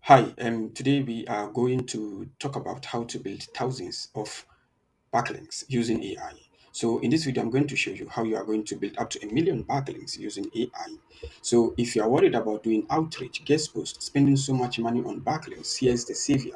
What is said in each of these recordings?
Hi, today we are going to talk about how to build thousands of backlinks using AI. So in this video, I'm going to show you how you are going to build up to 1 million backlinks using AI. So if you are worried about doing outreach, guest posts, spending so much money on backlinks, here's the savior: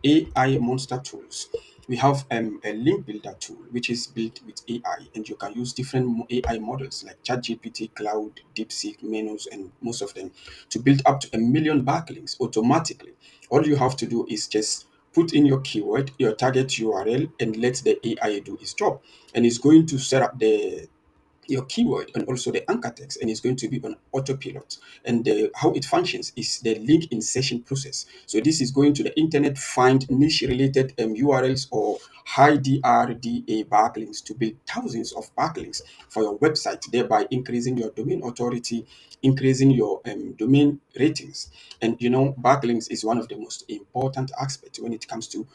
AI monster tools. We have a link builder tool which is built with AI, and you can use different AI models like ChatGPT, Cloud, DeepSeek, Menos, and most of them to build up to 1 million backlinks automatically. All you have to do is just put in your keyword, your target URL, and let the AI do its job. And it's going to set up the your keyword and also the anchor text, and it's going to be on autopilot. And how it functions is the link insertion process. So this is going to the internet, find niche related URLs or high DRDA backlinks to build thousands of backlinks for your website, thereby increasing your domain authority, increasing your domain ratings. And backlinks is one of the most important aspects when it comes to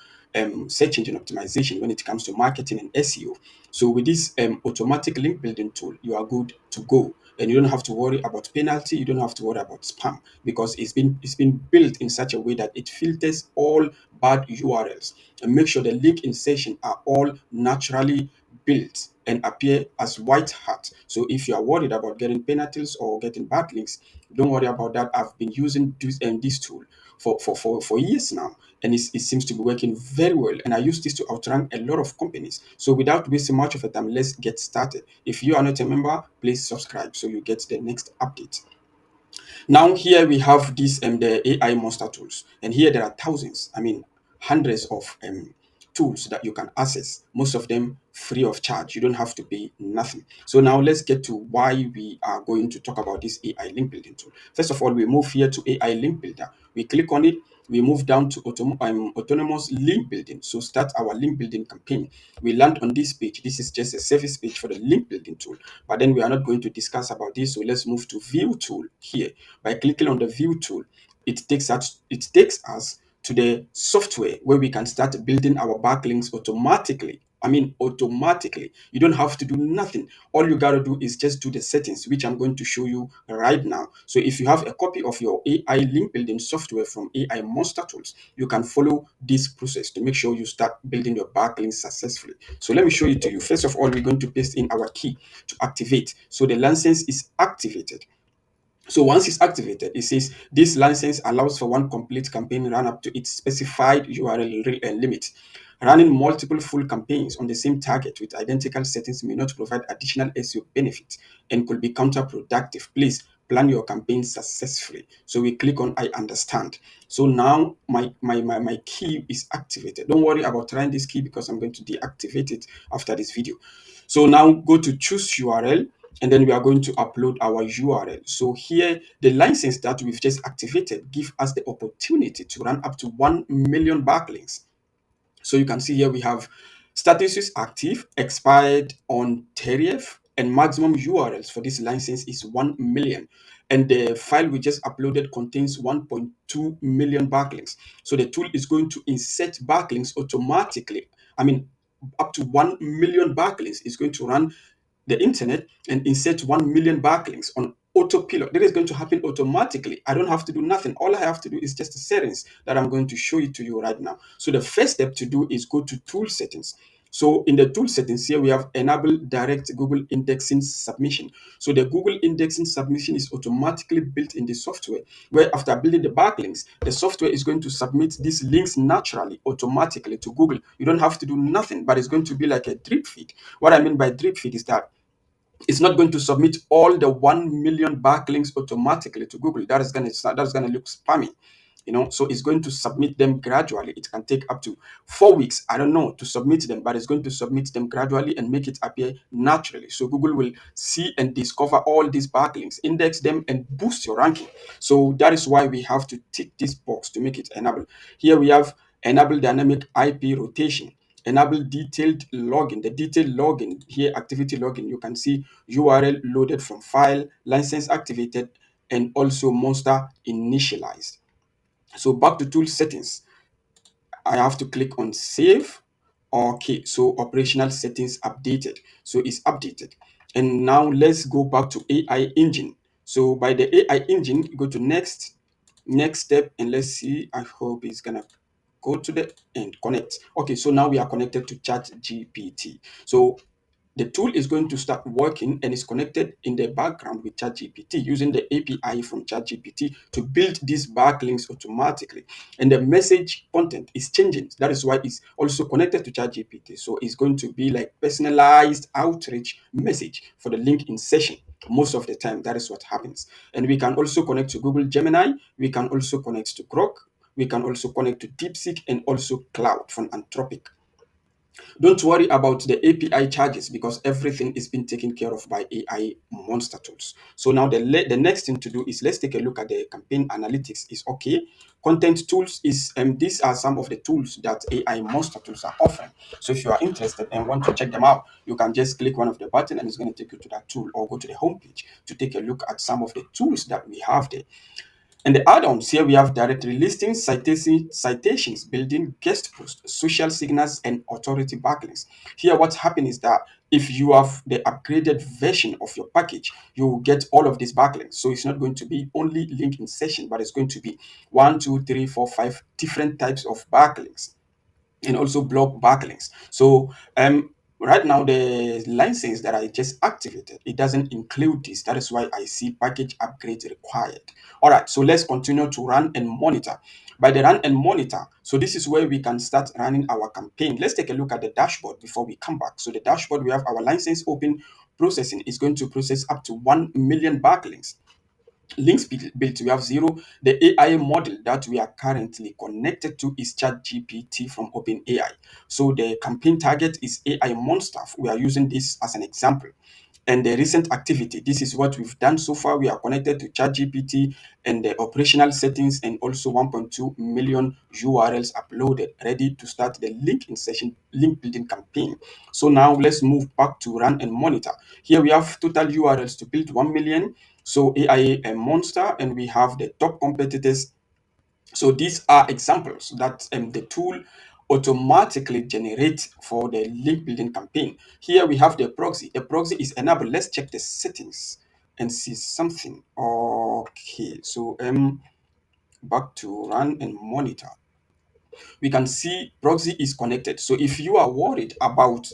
search engine optimization, when it comes to marketing and SEO. So with this automatic link building tool, you are good to go, and you don't have to worry about penalty. You don't have to worry about spam because it's been built in such a way that it filters all bad URLs and make sure the link insertion are all naturally built and appear as white hat. So if you are worried about getting penalties or getting bad links, don't worry about that. I've been using this tool for years now, and it seems to be working very well. And I use this to outrank a lot of companies. So without wasting much of the time, let's get started. If you are not a member, please subscribe so you get the next update. Now here we have this the AI monster tools, and here there are thousands, I mean hundreds of tools that you can access. Most of them free of charge. You don't have to pay nothing. So now let's get to why we are going to talk about this AI link building tool. First of all, we move here to AI link builder. We click on it. We move down to autonomous link building. So start our link building campaign. We land on this page. This is just a service page for the link building tool, but then we are not going to discuss about this. So let's move to view tool here. By clicking on the view tool, it takes us to the software where we can start building our backlinks automatically. I mean, automatically. You don't have to do nothing. All you got to do is just do the settings, which I'm going to show you right now. So if you have a copy of your AI link building software from AI Monster Tools, you can follow this process to make sure you start building your backlinks successfully. So let me show it to you. First of all, we're going to paste in our key to activate. So the license is activated. So once it's activated, it says this license allows for one complete campaign run up to its specified URL limit. Running multiple full campaigns on the same target with identical settings may not provide additional SEO benefits and could be counterproductive. Please plan your campaign successfully. So we click on I understand. So now my key is activated. Don't worry about trying this key because I'm going to deactivate it after this video. So now go to choose URL, and then we are going to upload our URL. So here, the license that we've just activated give us the opportunity to run up to 1 million backlinks. So you can see here we have status is active, expired on 30th, and maximum URLs for this license is 1 million. And the file we just uploaded contains 1.2 million backlinks. So the tool is going to insert backlinks automatically. I mean, up to 1 million backlinks is going to run the internet and insert 1 million backlinks on autopilot. That is going to happen automatically. I don't have to do nothing. All I have to do is just the settings that I'm going to show it to you right now. So the first step to do is go to tool settings. So in the tool settings here, we have enable direct Google indexing submission. So the Google indexing submission is automatically built in the software, where after building the backlinks, the software is going to submit these links naturally, automatically to Google. You don't have to do nothing, but it's going to be like a drip feed. What I mean by drip feed is that it's not going to submit all the 1 million backlinks automatically to Google. That's gonna look spammy. So it's going to submit them gradually. It can take up to 4 weeks, I don't know, to submit them, but it's going to submit them gradually and make it appear naturally. So Google will see and discover all these backlinks, index them, and boost your ranking. So that is why we have to tick this box to make it enable. Here we have enable dynamic IP rotation, enable detailed login. The detailed login here, activity login, you can see URL loaded from file, license activated, and also monster initialized. So back to tool settings, I have to click on save. Okay, so operational settings updated. So it's updated. And now let's go back to AI engine. So by the AI engine, go to next, next step, and let's see. I hope it's gonna go to the end. Connect. Okay, so now we are connected to ChatGPT. So the tool is going to start working and is connected in the background with ChatGPT using the API from ChatGPT to build these backlinks automatically. And the message content is changing. That is why it's also connected to ChatGPT. So it's going to be like personalized outreach message for the link insertion. Most of the time, that is what happens. And we can also connect to Google Gemini. We can also connect to Grok. We can also connect to DeepSeek and also Cloud from Anthropic. Don't worry about the API charges because everything is being taken care of by AI monster tools. So now the next thing to do is let's take a look at the campaign analytics. Is okay. Content tools is these are some of the tools that AI monster tools are offering. So if you are interested and want to check them out, you can just click one of the button and it's going to take you to that tool, or go to the homepage to take a look at some of the tools that we have there. And the add-ons here we have directory listings, citations, building guest posts, social signals, and authority backlinks. Here, what's happening is that if you have the upgraded version of your package, you will get all of these backlinks. So it's not going to be only link insertion, but it's going to be one, two, three, four, five different types of backlinks and also block backlinks. So right now the license that I just activated, it doesn't include this. That is why I see package upgrade required. All right, so let's continue to run and monitor. By the run and monitor, so this is where we can start running our campaign. Let's take a look at the dashboard before we come back. So the dashboard, we have our license open. Processing is going to process up to 1 million backlinks. Links built, we have zero. The AI model that we are currently connected to is ChatGPT from OpenAI. So the campaign target is AI monster. We are using this as an example. And the recent activity, this is what we've done so far. We are connected to ChatGPT and the operational settings, and also 1.2 million URLs uploaded, ready to start the link insertion, link building campaign. So now let's move back to run and monitor. Here we have total URLs to build 1 million. So AI a monster, and we have the top competitors. So these are examples that the tool automatically generates for the link building campaign. Here we have the proxy. The proxy is enabled. Let's check the settings and see something. Okay, so back to run and monitor. We can see proxy is connected. So if you are worried about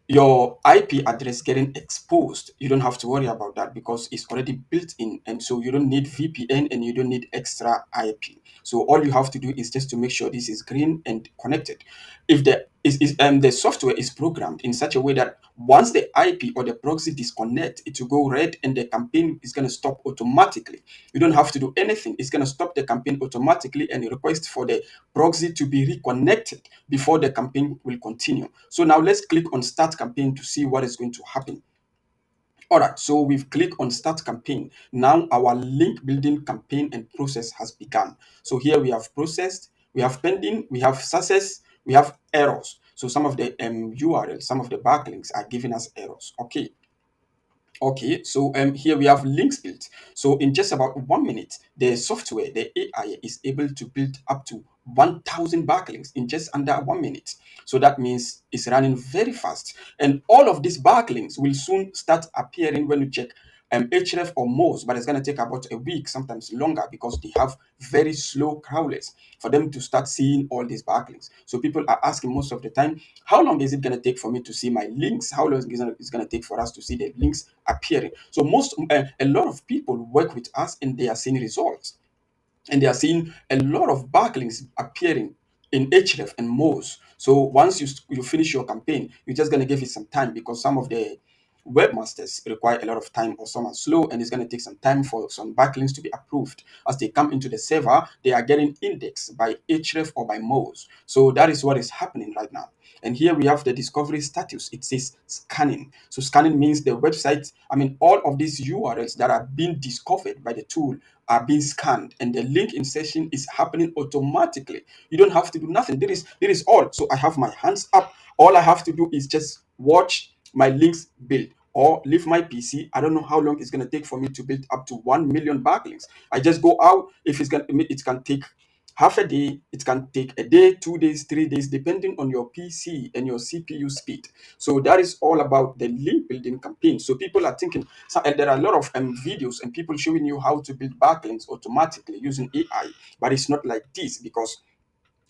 your IP address getting exposed, you don't have to worry about that because it's already built in. And so you don't need VPN and you don't need extra IP. So all you have to do is just to make sure this is green and connected. If the software is programmed in such a way that once the IP or the proxy disconnect, it will go red and the campaign is going to stop automatically. You don't have to do anything. It's going to stop the campaign automatically and request for the proxy to be reconnected before the campaign will continue. So now let's click on start campaign to see what is going to happen. All right, so we've clicked on start campaign. Now our link building campaign and process has begun. So here we have processed, we have pending, we have success, we have errors. So some of the URLs, some of the backlinks are giving us errors. Okay, so here we have links built. So in just about 1 minute, the software, the AI is able to build up to 1,000 backlinks in just under 1 minute. So that means it's running very fast. And all of these backlinks will soon start appearing when you check Href or Moz, but it's going to take about a week, sometimes longer, because they have very slow crawlers for them to start seeing all these backlinks. So people are asking most of the time, how long is it going to take for me to see my links? How long is it going to take for us to see the links appearing? So a lot of people work with us and they are seeing results, and they are seeing a lot of backlinks appearing in Href and Moz. So once you finish your campaign, you're just going to give it some time because some of the webmasters require a lot of time, or some are slow, and it's going to take some time for some backlinks to be approved. As they come into the server, they are getting indexed by Href or by Moz. So that is what is happening right now. And here we have the discovery status. It says scanning. So scanning means the website, all of these URLs that are being discovered by the tool are being scanned, and the link insertion is happening automatically. You don't have to do nothing. There is all. So I have my hands up. All I have to do is just watch my links build, or leave my PC. I don't know how long it's going to take for me to build up to 1 million backlinks. I just go out. If it's going to, it can take half a day, it can take a day, 2 days, 3 days, depending on your PC and your CPU speed. So that is all about the link building campaign. So people are thinking, so, and there are a lot of videos and people showing you how to build backlinks automatically using AI, but it's not like this, because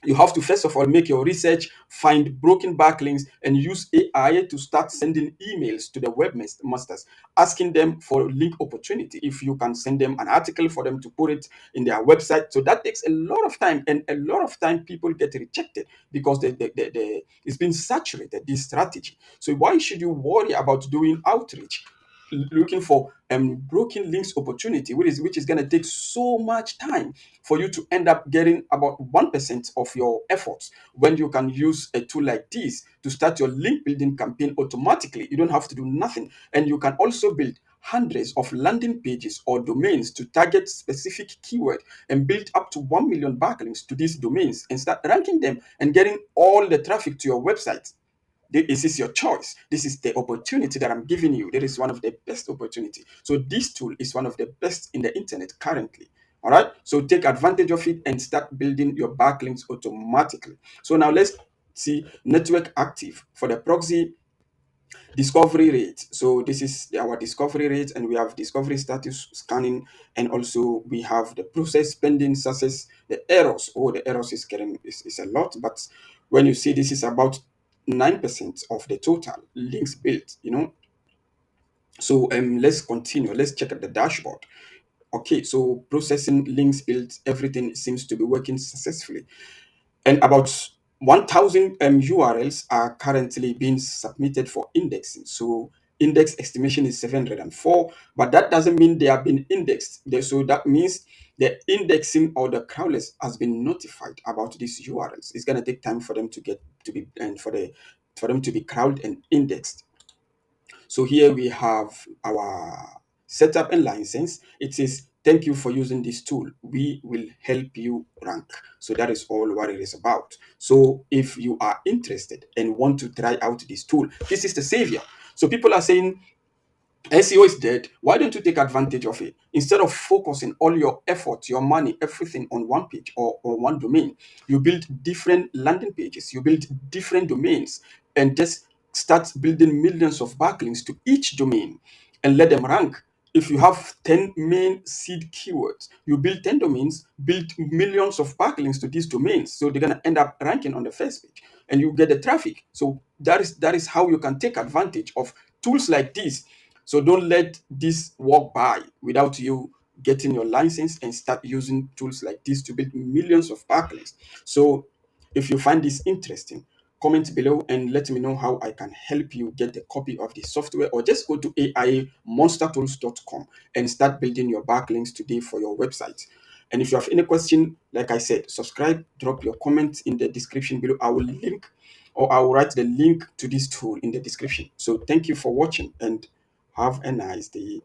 you have to first of all make your research, find broken backlinks, and use AI to start sending emails to the webmasters, asking them for link opportunity. If you can send them an article for them to put it in their website. So that takes a lot of time, and a lot of time people get rejected because it's been saturated, this strategy. So why should you worry about doing outreach, looking for broken links opportunity, which is going to take so much time for you to end up getting about 1% of your efforts, when you can use a tool like this to start your link building campaign automatically? You don't have to do nothing. And you can also build hundreds of landing pages or domains to target specific keyword, and build up to 1 million backlinks to these domains and start ranking them and getting all the traffic to your website. This is your choice. This is the opportunity that I'm giving you. That is one of the best opportunity. So this tool is one of the best in the internet currently. All right. So take advantage of it and start building your backlinks automatically. So now let's see network active for the proxy discovery rate. So this is our discovery rate, and we have discovery status scanning, and also we have the process pending success, the errors. Oh, the errors is getting is a lot, but when you see this is about 9% of the total links built, So let's continue. Let's check out the dashboard. Okay, so processing links built, everything seems to be working successfully, and about 1,000 URLs are currently being submitted for indexing. So index estimation is 704, but that doesn't mean they have been indexed. So that means the indexing or the crawlers has been notified about these URLs. It's going to take time for them to get to be, and for them to be crawled and indexed. So here we have our setup and license. It says, thank you for using this tool. We will help you rank. So that is all what it is about. So if you are interested and want to try out this tool, this is the savior. So people are saying, SEO is dead. Why don't you take advantage of it? Instead of focusing all your effort, your money, everything on one page or one domain, you build different landing pages, you build different domains, and just start building millions of backlinks to each domain and let them rank. If you have 10 main seed keywords, you build 10 domains, build millions of backlinks to these domains. So they're going to end up ranking on the first page and you get the traffic. So that is how you can take advantage of tools like this. So don't let this walk by without you getting your license and start using tools like this to build millions of backlinks. So if you find this interesting, comment below and let me know how I can help you get a copy of the software, or just go to aimonstertools.com and start building your backlinks today for your website. And if you have any question, like I said, subscribe, drop your comments in the description below. I will link, or I will write the link to this tool in the description. So thank you for watching and have a nice day.